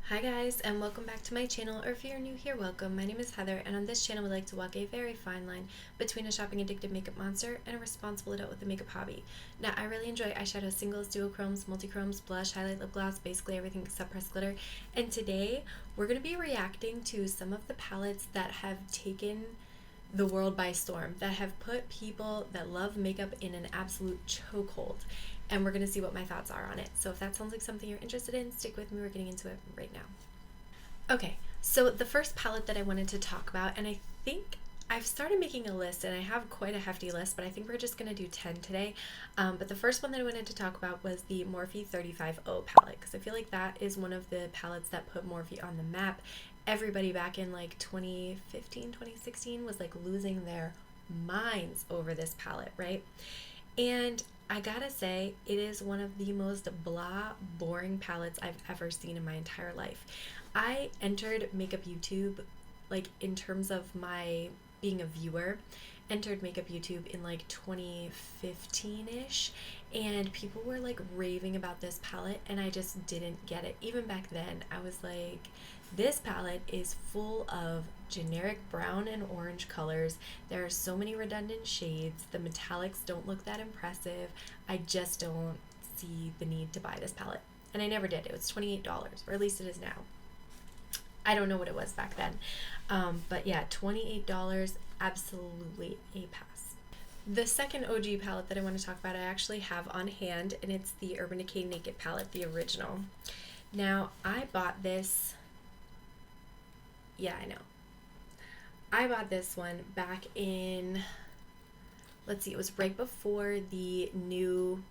Hi guys, and welcome back to my channel, or if you're new here, welcome. My name is Heather, and on this channel we like to walk a very fine line between a shopping addicted makeup monster and a responsible adult with a makeup hobby. Now, I really enjoy eyeshadow singles, duochromes, multi-chromes, blush, highlight, lip gloss, basically everything except pressed glitter, and today we're going to be reacting to some of the palettes that have taken the world by storm, that have put people that love makeup in an absolute chokehold. And we're going to see what my thoughts are on it. So if that sounds like something you're interested in, stick with me. We're getting into it right now. Okay, so the first palette that I wanted to talk about, and I think I've started making a list, and I have quite a hefty list, but I think we're just going to do 10 today. But the first one that I wanted to talk about was the Morphe 35O palette, because I feel like that is one of the palettes that put Morphe on the map. Everybody back in like 2015, 2016 was like losing their minds over this palette, right? And I gotta say, it is one of the most blah, boring palettes I've ever seen in my entire life. I entered makeup YouTube, like in terms of my being a viewer, entered makeup YouTube in like 2015-ish, and people were like raving about this palette, and I just didn't get it. Even back then, I was like, this palette is full of generic brown and orange colors. There are so many redundant shades. The metallics don't look that impressive. I just don't see the need to buy this palette. And I never did. It was $28, or at least it is now. I don't know what it was back then. But yeah, $28, absolutely a pass. The second OG palette that I want to talk about, I actually have on hand, and it's the Urban Decay Naked palette, the original. Now, I bought this, yeah, I know. I bought this one back in, let's see, it was right before the new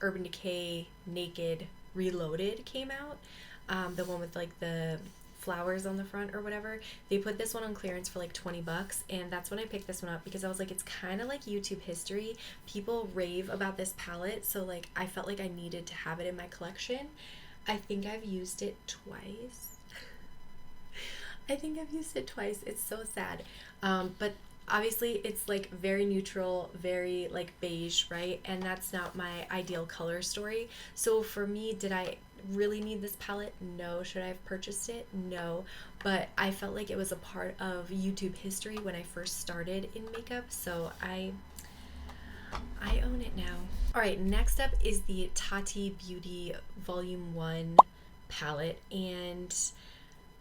Urban Decay Naked Reloaded came out. The one with like the flowers on the front or whatever. They put this one on clearance for like 20 bucks, and that's when I picked this one up because I was like, it's kind of like YouTube history. People rave about this palette, so like I felt like I needed to have it in my collection. I think I've used it twice. It's so sad. But obviously it's like very neutral, very like beige, right? And that's not my ideal color story. So for me, did I really need this palette? No. Should I have purchased it? No. But I felt like it was a part of YouTube history when I first started in makeup, so I own it now. All right, next up is the Tati Beauty Volume 1 palette, and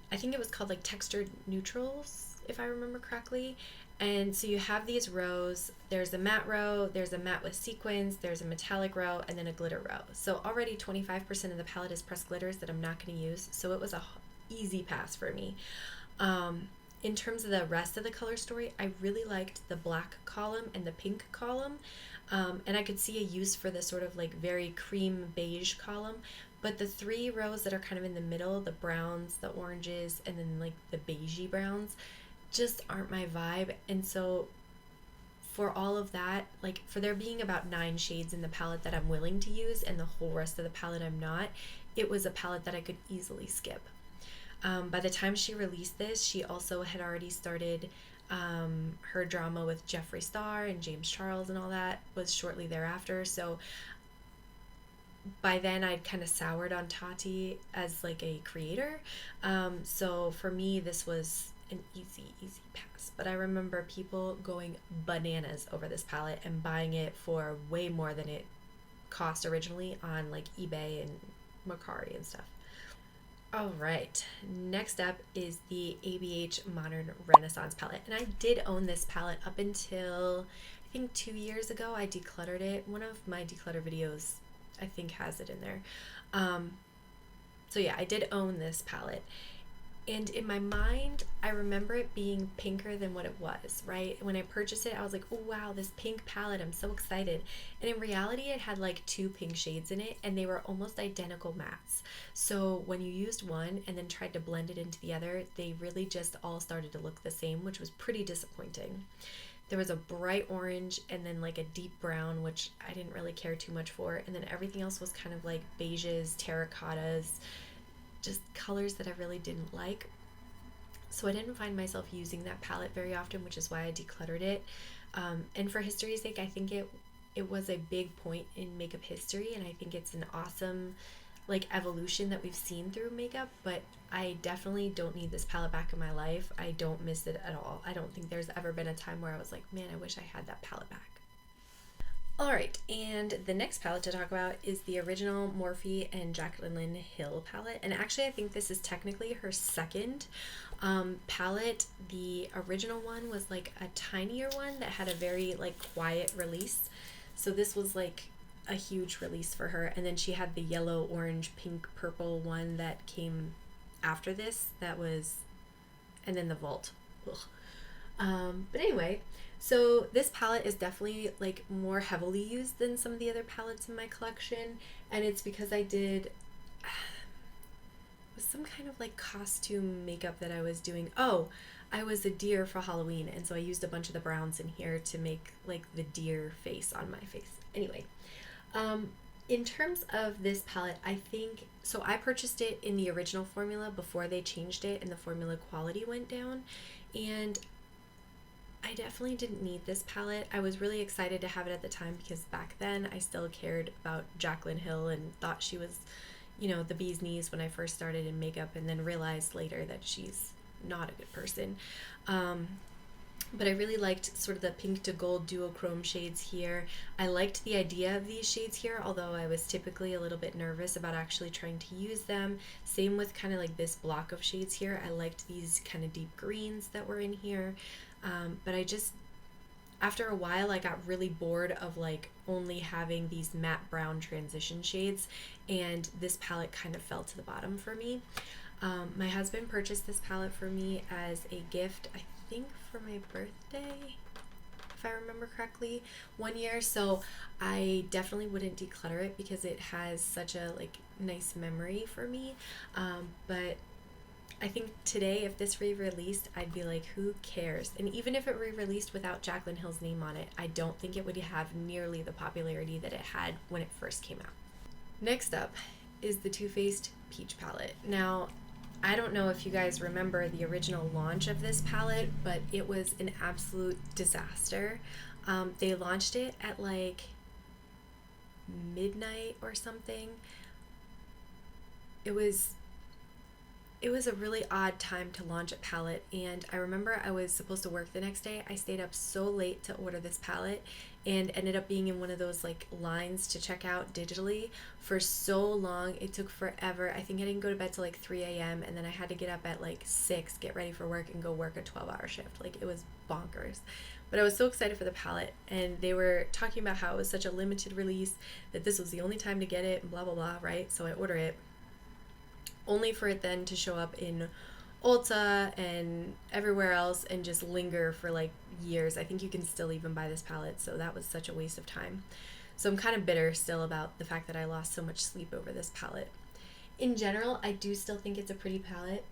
I think it was called like Textured Neutrals, if I remember correctly. And so you have these rows. There's a matte row, there's a matte with sequins, there's a metallic row, and then a glitter row. So already 25% of the palette is pressed glitters that I'm not going to use, so it was a easy pass for me. In terms of the rest of the color story, I really liked the black column and the pink column, and I could see a use for the sort of like very cream beige column. But the three rows that are kind of in the middle, the browns, the oranges, and then like the beigey browns, just aren't my vibe. And so for all of that, like for there being about 9 shades in the palette that I'm willing to use and the whole rest of the palette I'm not, it was a palette that I could easily skip. By the time she released this, she also had already started her drama with Jefferee Star and James Charles, and all that was shortly thereafter. So by then I'd kind of soured on Tati as like a creator. So for me, this was an easy pass. But I remember people going bananas over this palette and buying it for way more than it cost originally on like eBay and Mercari and stuff. All right, next up is the ABH Modern Renaissance palette. And I did own this palette up until I think 2 years ago. I decluttered it. One of my declutter videos I think has it in there. So yeah, I did own this palette. And in my mind, I remember it being pinker than what it was, right? When I purchased it, I was like, oh wow, this pink palette, I'm so excited. And in reality, it had like 2 pink shades in it, and they were almost identical mattes. So when you used one and then tried to blend it into the other, they really just all started to look the same, which was pretty disappointing. There was a bright orange and then like a deep brown, which I didn't really care too much for. And then everything else was kind of like beiges, terracottas, just colors that I really didn't like. So I didn't find myself using that palette very often, which is why I decluttered it. And for history's sake, I think it was a big point in makeup history, and I think it's an awesome like evolution that we've seen through makeup, but I definitely don't need this palette back in my life. I don't miss it at all. I don't think there's ever been a time where I was like, man, I wish I had that palette back. Alright, and the next palette to talk about is the original Morphe and Jaclyn Hill palette. And actually, I think this is technically her second palette. The original one was like a tinier one that had a very like quiet release. So this was like a huge release for her. And then she had the yellow, orange, pink, purple one that came after this. That was, and then the Vault. But anyway, so this palette is definitely like more heavily used than some of the other palettes in my collection, and it's because I did was some kind of like costume makeup that I was doing. Oh, I was a deer for Halloween, and so I used a bunch of the browns in here to make like the deer face on my face. Anyway, in terms of this palette, I think, so I purchased it in the original formula before they changed it and the formula quality went down, and I definitely didn't need this palette. I was really excited to have it at the time because back then I still cared about Jaclyn Hill and thought she was, you know, the bee's knees when I first started in makeup, and then realized later that she's not a good person. But I really liked sort of the pink to gold duochrome shades here. I liked the idea of these shades here, although I was typically a little bit nervous about actually trying to use them. Same with kind of like this block of shades here. I liked these kind of deep greens that were in here. But I just, after a while, I got really bored of like only having these matte brown transition shades, and this palette kind of fell to the bottom for me. My husband purchased this palette for me as a gift, I think for my birthday, if I remember correctly, one year. So I definitely wouldn't declutter it because it has such a like nice memory for me. But I think today, if this re-released, I'd be like, who cares? And even if it re-released without Jaclyn Hill's name on it, I don't think it would have nearly the popularity that it had when it first came out. Next up is the Too Faced Peach palette. Now, I don't know if you guys remember the original launch of this palette, but it was an absolute disaster. They launched it at like midnight or something. It was a really odd time to launch a palette, and I remember I was supposed to work the next day. I stayed up so late to order this palette and ended up being in one of those like lines to check out digitally for so long. It took forever. I think I didn't go to bed till like 3 a.m. and then I had to get up at like 6, get ready for work, and go work a 12-hour shift. Like, it was bonkers. But I was so excited for the palette, and they were talking about how it was such a limited release, that this was the only time to get it, and blah blah blah, right? So I order it, only for it then to show up in Ulta and everywhere else and just linger for like years. I think you can still even buy this palette, so that was such a waste of time. So I'm kind of bitter still about the fact that I lost so much sleep over this palette. In general, I do still think it's a pretty palette.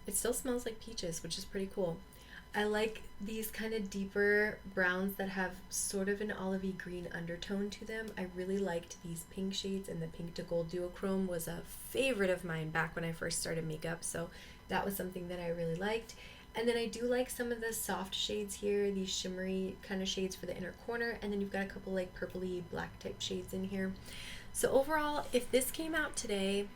It still smells like peaches, which is pretty cool. I like these kind of deeper browns that have sort of an olivey green undertone to them. I really liked these pink shades, and the pink to gold duochrome was a favorite of mine back when I first started makeup, so that was something that I really liked. And then I do like some of the soft shades here, these shimmery kind of shades for the inner corner, and then you've got a couple like purpley black type shades in here. So overall, if this came out today,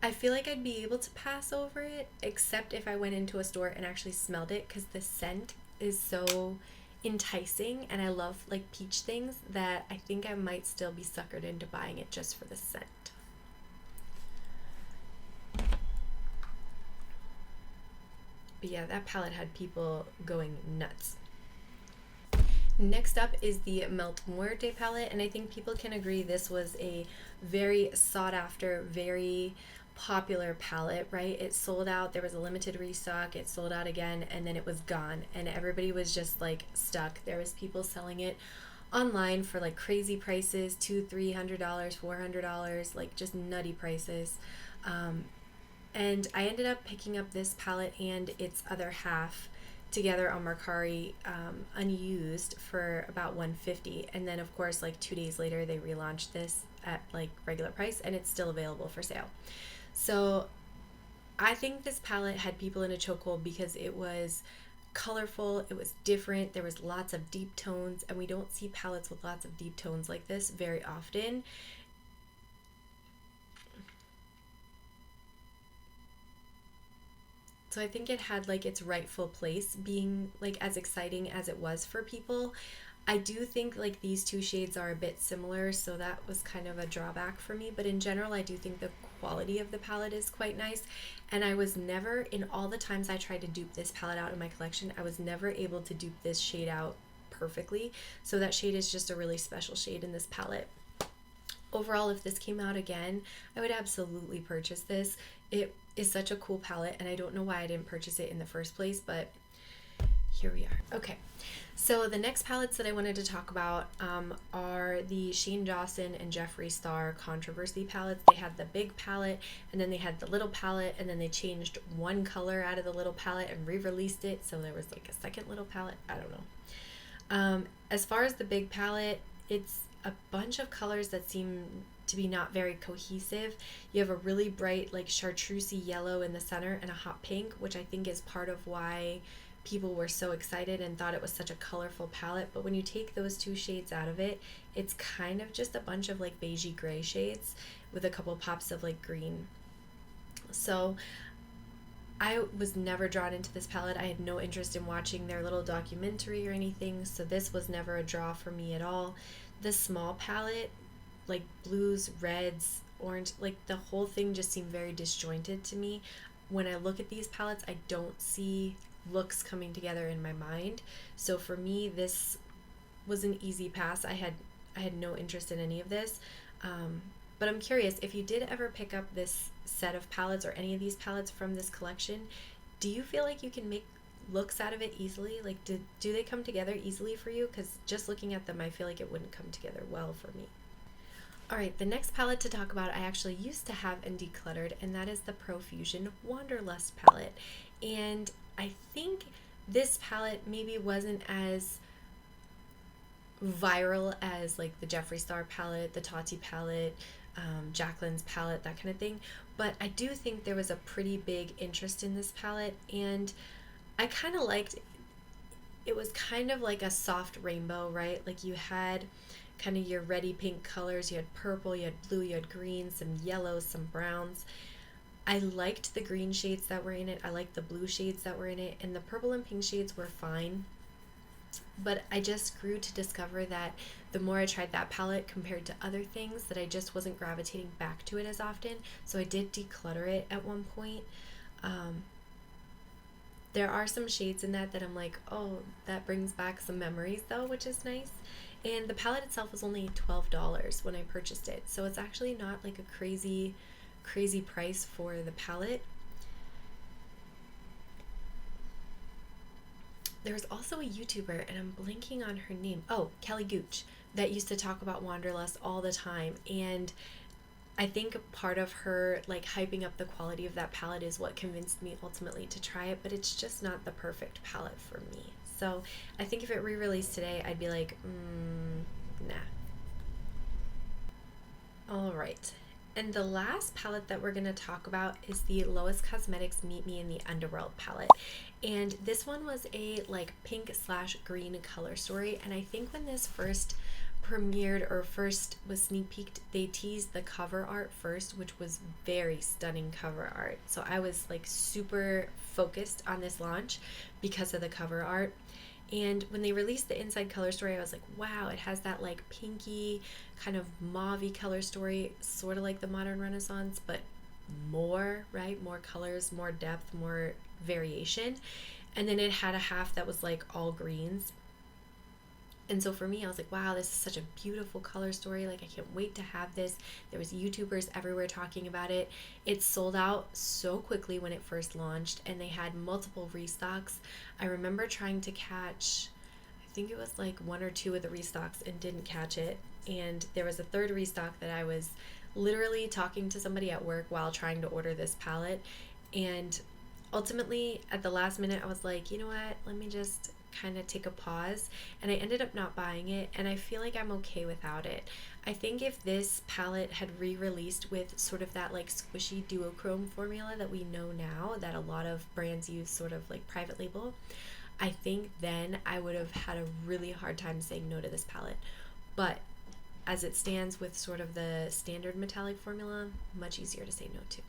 I feel like I'd be able to pass over it, except if I went into a store and actually smelled it, because the scent is so enticing, and I love like peach things, that I think I might still be suckered into buying it just for the scent. But yeah, that palette had people going nuts. Next up is the Muerte palette, and I think people can agree this was a very sought after, very popular palette, right? It sold out, there was a limited restock, it sold out again, and then it was gone, and everybody was just like stuck. There was people selling it online for like crazy prices, $200, $300, $400, like just nutty prices. And I ended up picking up this palette and its other half together on Mercari, unused, for about $150, and then of course like 2 days later they relaunched this at like regular price, and it's still available for sale. So I think this palette had people in a chokehold because it was colorful, it was different, there was lots of deep tones, and we don't see palettes with lots of deep tones like this very often. So I think it had like its rightful place being like as exciting as it was for people. I do think like these two shades are a bit similar, so that was kind of a drawback for me, but in general I do think the quality of the palette is quite nice. And I was never, in all the times I tried to dupe this palette out in my collection, I was never able to dupe this shade out perfectly. So that shade is just a really special shade in this palette. Overall, if this came out again, I would absolutely purchase this. It is such a cool palette, and I don't know why I didn't purchase it in the first place, but here we are. Okay, so the next palettes that I wanted to talk about are the Shane Dawson and Jefferee Star Controversy palettes. They had the big palette, and then they had the little palette, and then they changed one color out of the little palette and re-released it, so there was like a second little palette. I don't know. As far as the big palette, it's a bunch of colors that seem to be not very cohesive. You have a really bright like chartreusey yellow in the center and a hot pink, which I think is part of why people were so excited and thought it was such a colorful palette. But when you take those two shades out of it, it's kind of just a bunch of like beigey gray shades with a couple pops of like green. So I was never drawn into this palette. I had no interest in watching their little documentary or anything, so this was never a draw for me at all. The small palette, like blues, reds, orange, like the whole thing just seemed very disjointed to me. When I look at these palettes, I don't see looks coming together in my mind. So for me, this was an easy pass. I had no interest in any of this. But I'm curious, if you did ever pick up this set of palettes or any of these palettes from this collection, do you feel like you can make looks out of it easily? Like, do they come together easily for you? Because just looking at them, I feel like it wouldn't come together well for me. Alright, the next palette to talk about I actually used to have and decluttered, and that is the Profusion Wanderlust palette. And I think this palette maybe wasn't as viral as like the Jefferee Star palette, the Tati palette, Jaclyn's palette, that kind of thing, but I do think there was a pretty big interest in this palette, and I kind of liked it. Was kind of like a soft rainbow, right? Like you had kind of your reddy pink colors, you had purple, you had blue, you had green, some yellows, some browns. I liked the green shades that were in it, I liked the blue shades that were in it, and the purple and pink shades were fine. But I just grew to discover that the more I tried that palette compared to other things, that I just wasn't gravitating back to it as often. So I did declutter it at one point. There are some shades in that I'm like, oh, that brings back some memories though, which is nice. And the palette itself was only $12 when I purchased it. So it's actually not like a crazy price for the palette. There's also a YouTuber, and I'm blanking on her name. Oh, Kelly Gooch, that used to talk about Wanderlust all the time. And I think part of her like hyping up the quality of that palette is what convinced me ultimately to try it, but it's just not the perfect palette for me. So I think if it re-released today, I'd be like, nah. All right. And the last palette that we're going to talk about is the Lois Cosmetics Meet Me in the Underworld palette. And this one was a like pink/green color story. And I think when this first premiered or first was sneak peeked, they teased the cover art first, which was very stunning cover art. So I was like super focused on this launch because of the cover art. And when they released the inside color story, I was like, wow, it has that like pinky kind of mauve-y color story, sort of like the Modern Renaissance, but more, right? More colors, more depth, more variation. And then it had a half that was like all greens. And so for me, I was like, wow, this is such a beautiful color story. Like, I can't wait to have this. There was YouTubers everywhere talking about it. It sold out so quickly when it first launched, and they had multiple restocks. I remember trying to catch, I think it was like one or two of the restocks and didn't catch it. And there was a third restock that I was literally talking to somebody at work while trying to order this palette. And ultimately, at the last minute, I was like, you know what, let me just kind of take a pause, and I ended up not buying it, and I feel like I'm okay without it. I think if this palette had re-released with sort of that like squishy duochrome formula that we know now that a lot of brands use, sort of like private label, I think then I would have had a really hard time saying no to this palette. But as it stands with sort of the standard metallic formula, much easier to say no to.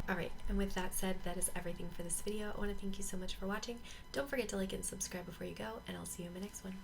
Alright, and with that said, that is everything for this video. I want to thank you so much for watching. Don't forget to like and subscribe before you go, and I'll see you in my next one.